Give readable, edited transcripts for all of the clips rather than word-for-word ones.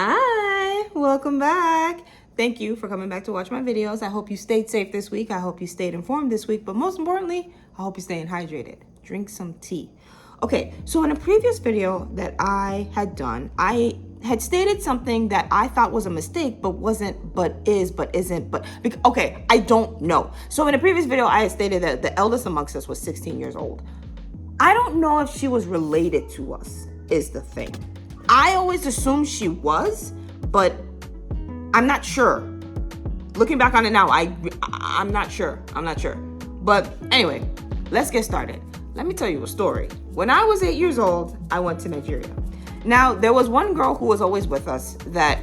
Hi, welcome back. Thank you for coming back to watch my videos. I hope you stayed safe this week. I hope you stayed informed this week, but most importantly, I hope you're staying hydrated. Drink some tea. Okay, so in a previous video that I had done, I had stated something that I thought was a mistake, but wasn't, but is, but isn't, but, okay, I don't know. So in a previous video, I had stated that the eldest amongst us was 16 years old. I don't know if she was related to us, is the thing. I always assumed she was, but I'm not sure. Looking back on it now, I'm not sure. But anyway, let's get started. Let me tell you a story. When I was 8 years old, I went to Nigeria. Now, there was one girl who was always with us that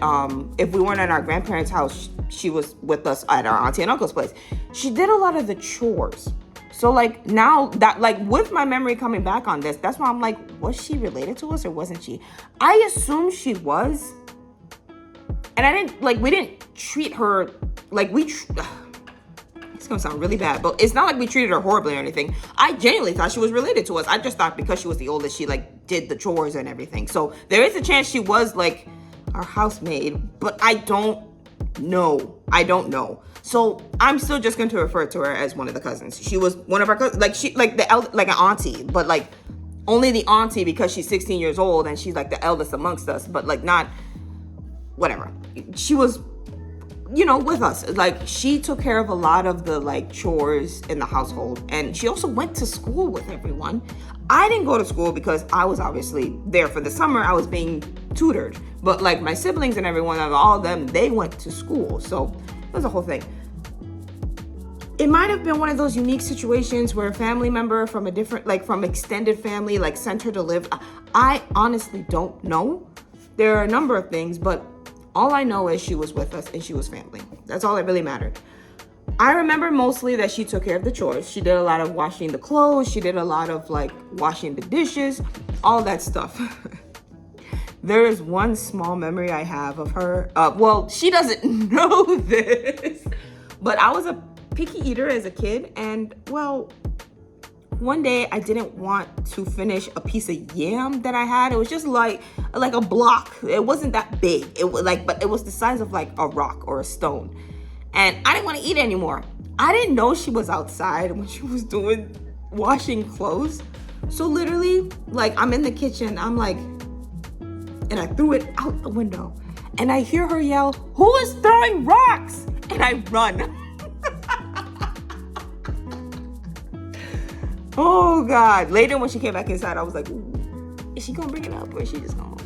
if we weren't at our grandparents' house, she was with us at our auntie and uncle's place. She did a lot of the chores. So like now that like with my memory coming back on this, that's why I'm like, was she related to us or wasn't she? I assumed she was. And we didn't treat her like it's gonna sound really bad, but it's not like we treated her horribly or anything. I genuinely thought she was related to us. I just thought because she was the oldest, she like did the chores and everything. So there is a chance she was like our housemaid, but I don't know. So I'm still just going to refer to her as one of the cousins. She was one of our cousins, like an auntie, but like only the auntie because she's 16 years old and she's like the eldest amongst us, but like not whatever. She was, with us. Like she took care of a lot of the like chores in the household, and she also went to school with everyone. I didn't go to school because I was obviously there for the summer. I was being tutored, but like my siblings and everyone, all of them, they went to school. So it was a whole thing. It might have been one of those unique situations where a family member from a different, like from extended family, like sent her to live. I honestly don't know. There are a number of things, but all I know is she was with us and she was family. That's all that really mattered. I remember mostly that she took care of the chores. She did a lot of washing the clothes. She did a lot of like washing the dishes, all that stuff. There is one small memory I have of her. Well, she doesn't know this, but I was a picky eater as a kid. And well, one day I didn't want to finish a piece of yam that I had. It was just like a block. It wasn't that big. It was but it was the size of like a rock or a stone. And I didn't want to eat anymore. I didn't know she was outside when she was washing clothes. So literally, like I'm in the kitchen, I'm like, and I threw it out the window. And I hear her yell, "Who is throwing rocks?" And I run. Oh God. Later when she came back inside, I was like, ooh, is she gonna bring it up or is she just gonna,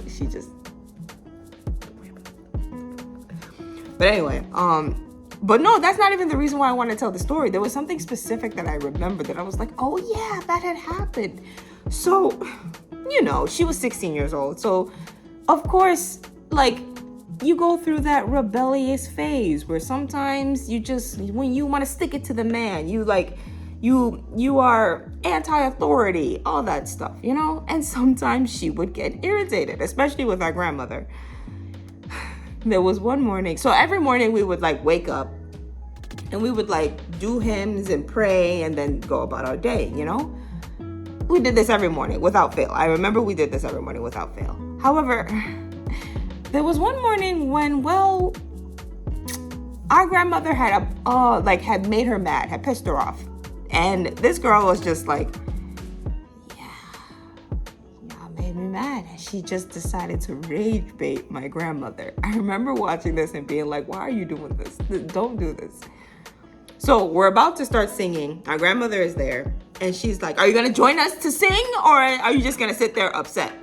But anyway, but no, that's not even the reason why I want to tell the story. There was something specific that I remember that I was like, oh yeah, that had happened. So, she was 16 years old. So, of course, like, you go through that rebellious phase where sometimes when you want to stick it to the man, you are anti-authority, all that stuff, And sometimes she would get irritated, especially with our grandmother. There was one morning, so every morning we would like wake up and we would like do hymns and pray and then go about our day, We did this every morning without fail. I remember we did this every morning without fail. However, there was one morning when, our grandmother had made her mad, had pissed her off. And this girl was just like, made me mad. And she just decided to rage bait my grandmother. I remember watching this and being like, why are you doing this? Don't do this. So we're about to start singing. Our grandmother is there. And she's like, are you going to join us to sing? Or are you just going to sit there upset?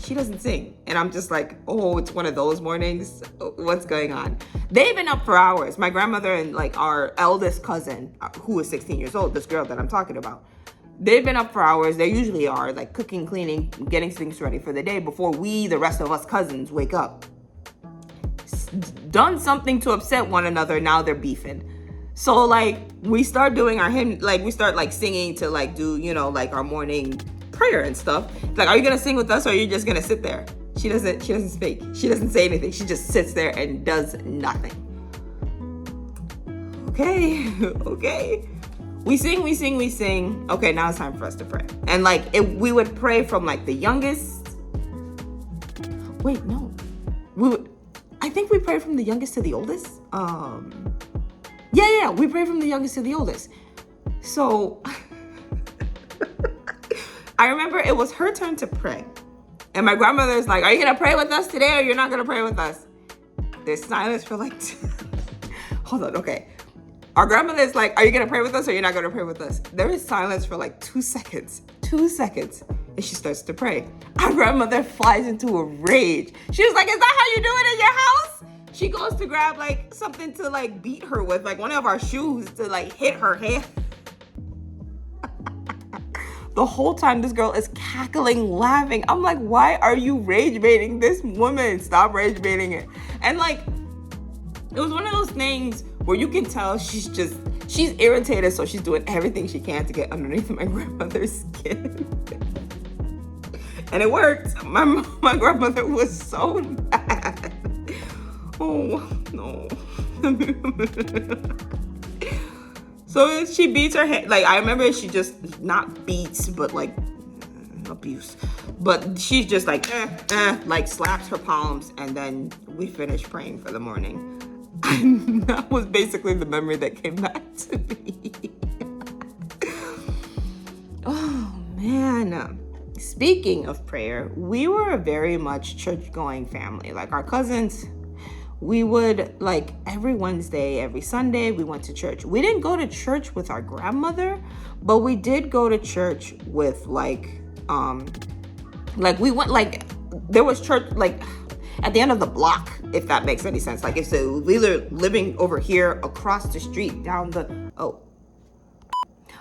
She doesn't sing. And I'm just like, oh, it's one of those mornings. What's going on? They've been up for hours. My grandmother and like our eldest cousin, who is 16 years old, this girl that I'm talking about. They've been up for hours. They usually are like cooking, cleaning, getting things ready for the day before the rest of us cousins, wake up. Done something to upset one another. Now they're beefing. So like we start doing our hymn, like we start like singing to like do, like our morning prayer and stuff. Like, are you gonna sing with us or are you just gonna sit there? She doesn't speak. She doesn't say anything. She just sits there and does nothing. Okay. We sing. Okay, now it's time for us to pray. And like we would pray from like the youngest. Wait, no. think we prayed from the youngest to the oldest. Yeah, we prayed from the youngest to the oldest. So I remember it was her turn to pray. And my grandmother's like, are you going to pray with us today or you're not going to pray with us? There's silence for like, hold on, okay. Our grandmother's like, are you going to pray with us or you're not going to pray with us? There is silence for like 2 seconds. 2 seconds. And she starts to pray. Our grandmother flies into a rage. She was like, is that how you do it in your house? She goes to grab like something to like beat her with, like one of our shoes to like hit her head. The whole time this girl is cackling, laughing. I'm like, why are you rage baiting this woman? Stop rage baiting it. And like, it was one of those things where you can tell she's irritated, so she's doing everything she can to get underneath my grandmother's skin. And it worked. My grandmother was so mad. Oh, no. So she beats her head. Like, I remember she just not beats, but like abuse. But she's just like, like slaps her palms, and then we finish praying for the morning. And that was basically the memory that came back to me. Oh, man. Speaking of prayer, we were a very much church-going family. Like, our cousins, we would, like, every Wednesday, every Sunday, we went to church. We didn't go to church with our grandmother, but we did go to church with, like we went, like, there was church, like, at the end of the block, if that makes any sense. Like, if so, we were living over here across the street down the,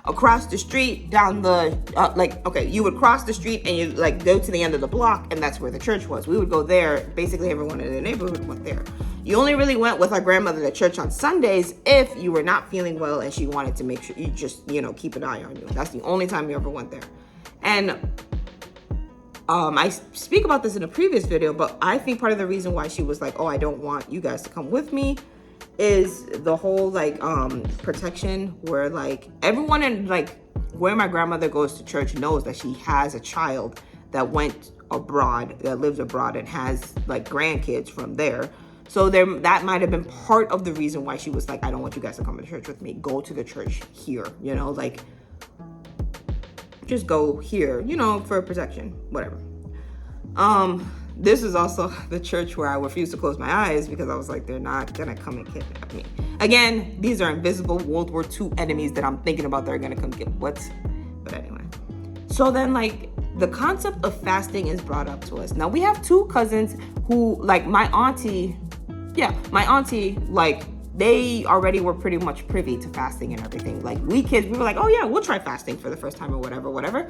across the street down the, you would cross the street and you like go to the end of the block, and that's where the church was. We would go there. Basically, everyone in the neighborhood went there. You only really went with our grandmother to church on Sundays if you were not feeling well and she wanted to make sure you just, keep an eye on you. That's the only time you ever went there. And I speak about this in a previous video, but I think part of the reason why she was like, oh, I don't want you guys to come with me is the whole like protection, where like everyone in like where my grandmother goes to church knows that she has a child that went abroad, that lives abroad, and has like grandkids from there. So that might have been part of the reason why she was like, I don't want you guys to come to church with me. Go to the church here, like just go here, for protection, whatever. This is also the church where I refused to close my eyes because I was like, they're not gonna come and kidnap me. Again, these are invisible World War II enemies that I'm thinking about that are gonna come get what? But anyway. So then like the concept of fasting is brought up to us. Now we have 2 cousins who like my auntie, like they already were pretty much privy to fasting and everything. Like we kids, we were like, oh yeah, we'll try fasting for the first time or whatever.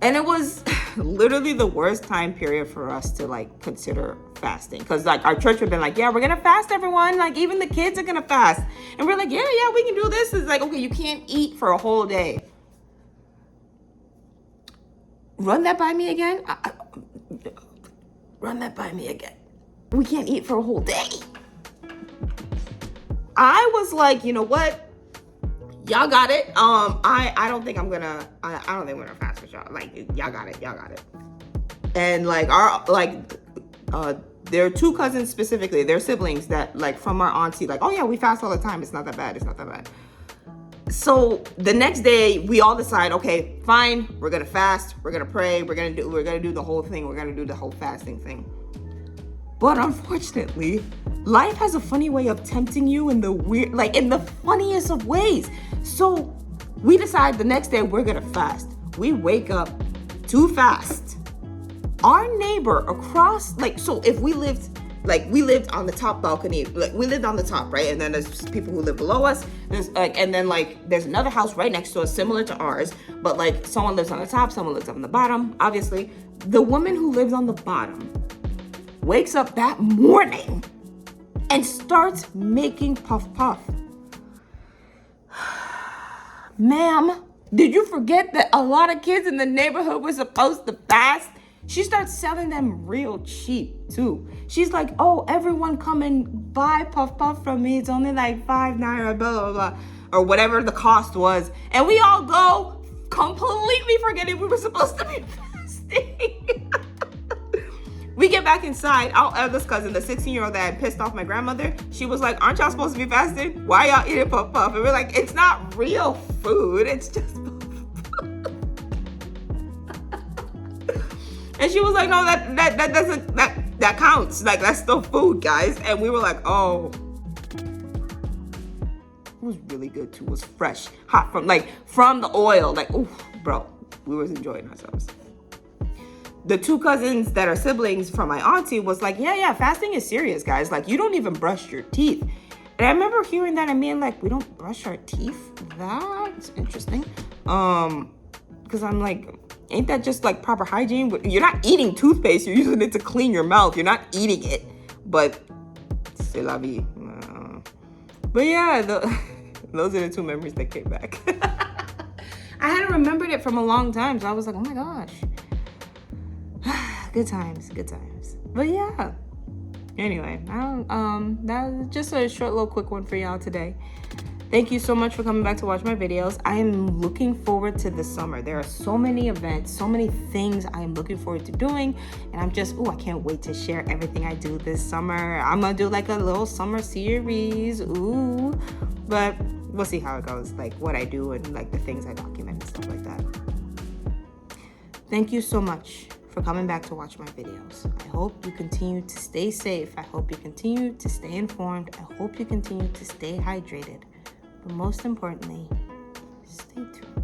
And it was literally the worst time period for us to like consider fasting. Cause like our church had been like, yeah, we're gonna fast, everyone. Like even the kids are gonna fast. And we're like, yeah, we can do this. It's like, okay, you can't eat for a whole day. Run that by me again. Run that by me again. We can't eat for a whole day. I was like, you know what? Y'all got it. I don't think I'm gonna, I don't think we're gonna fast with y'all. Like, y'all got it. And like there are 2 cousins specifically, they're siblings that like from our auntie, like, oh yeah, we fast all the time. It's not that bad. So the next day we all decide, okay, fine, we're gonna fast, we're gonna pray, we're gonna do the whole thing, we're gonna do the whole fasting thing. But unfortunately, life has a funny way of tempting you in the funniest of ways. So we decide the next day we're gonna fast. We wake up to fast. Our neighbor across, so if we lived on the top balcony, like we lived on the top, right? And then there's people who live below us. There's there's another house right next to us similar to ours, but like someone lives on the top, someone lives up on the bottom. Obviously, the woman who lives on the bottom wakes up that morning and starts making puff. Ma'am, did you forget that a lot of kids in the neighborhood were supposed to fast? She starts selling them real cheap too. She's like, oh, everyone come and buy puff from me. It's only like 5 naira, blah, blah, blah, or whatever the cost was. And we all go completely forgetting we were supposed to be fasting. We get back inside. Our eldest cousin, the 16-year-old that had pissed off my grandmother, she was like, aren't y'all supposed to be fasting? Why y'all eating puff puff? And we're like, it's not real food. It's just puff puff. And she was like, no, that doesn't, that counts. Like, that's still food, guys. And we were like, oh. It was really good too. It was fresh, hot from the oil. Like, ooh, bro, we was enjoying ourselves. The two cousins that are siblings from my auntie was like, yeah, fasting is serious, guys. Like, you don't even brush your teeth. And I remember hearing that and being like, we don't brush our teeth? That's interesting. Because I'm like, ain't that just like proper hygiene? You're not eating toothpaste. You're using it to clean your mouth. You're not eating it. But c'est la vie. But yeah, those are the two memories that came back. I hadn't remembered it from a long time. So I was like, oh my gosh. Good times. But yeah. Anyway, that was just a short little quick one for y'all today. Thank you so much for coming back to watch my videos. I am looking forward to the summer. There are so many events, so many things I am looking forward to doing. And I'm just, I can't wait to share everything I do this summer. I'm going to do like a little summer series. Ooh. But we'll see how it goes. Like what I do and like the things I document and stuff like that. Thank you so much for coming back to watch my videos. I hope you continue to stay safe. I hope you continue to stay informed. I hope you continue to stay hydrated. But most importantly, stay tuned.